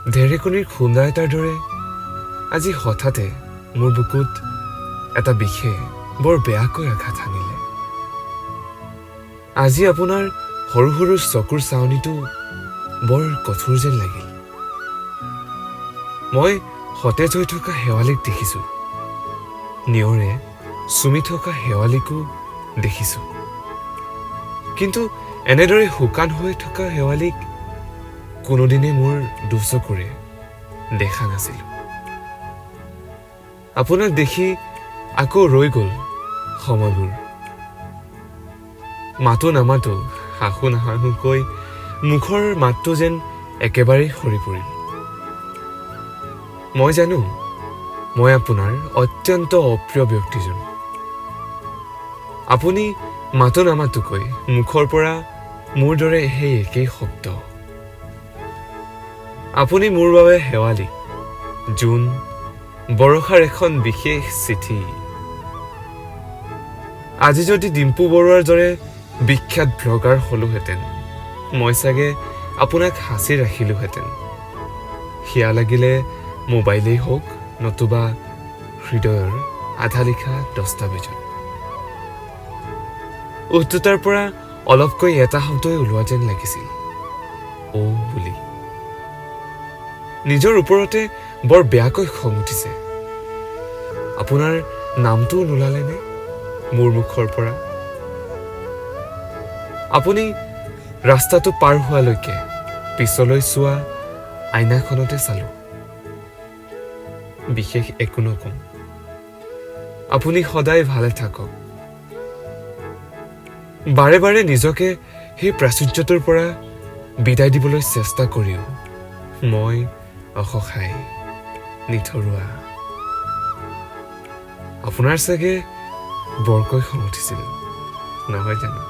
ঢেৰেকনিৰ খুন্দা এটাৰ দৰে আজি হঠাতে মোৰ বুকুত এটা বিষে বৰ বেয়াকৈ আঘাত হানিলে। আজি আপোনাৰ সৰু সৰু চকুৰ চাৱনিটো বৰ কঠোৰ যেন লাগিল। মই সতেজ হৈ থকা শেৱালিক দেখিছোঁ, নিয়ৰে চুমি থকা শেৱালিকো দেখিছোঁ, কিন্তু এনেদৰে শুকান হৈ থকা শেৱালিক কোনোদিনে মোৰ দুচকুৰে দেখা নাছিলোঁ। আপোনাক দেখি আকৌ ৰৈ গ'ল সময়বোৰ। মাতো নামাতো, হাঁহো নাহাঁহোকৈ মুখৰ মাতটো যেন একেবাৰেই সৰি পৰিল। মই জানো মই আপোনাৰ অত্যন্ত অপ্ৰিয় ব্যক্তিজন। আপুনি মাতো নামাতোকৈ মুখৰ পৰা মোৰ দৰে সেই একেই শব্দ। আপুনি মোৰ বাবে শেৱালি, জোন, বৰষাৰ এখন বিশেষ চিঠি। আজি যদি ডিম্পু বৰুৱাৰ দৰে বিখ্যাত ব্লগাৰ হলোহেঁতেন, মই চাগে আপোনাক সাঁচি ৰাখিলোহেঁতেন। সেয়া লাগিলে মোবাইলেই হওক নতুবা হৃদয়ৰ আধা লিখা দস্তাবেজত। উদ্ধতাৰ পৰা অলপকৈ এটা শব্দই ওলোৱা যেন লাগিছিল, অ বুলি। নিজৰ ওপৰতে বৰ বেয়াকৈ খং উঠিছে। আপোনাৰ নামটোও নোলালেনে মোৰ মুখৰ পৰা? আপুনি ৰাস্তাটো পাৰ হোৱালৈকে পিছলৈ চোৱা আইনাখনতে চালো। বিশেষ একো নকওঁ। আপুনি সদায় ভালে থাকক। বাৰে বাৰে নিজকে সেই প্ৰাচুৰ্যটোৰ পৰা বিদায় দিবলৈ চেষ্টা কৰিও মই অসহায়, নিথৰুৱা। আপোনাৰ চাগে বৰকৈ খং উঠিছিল, নহয় জানো?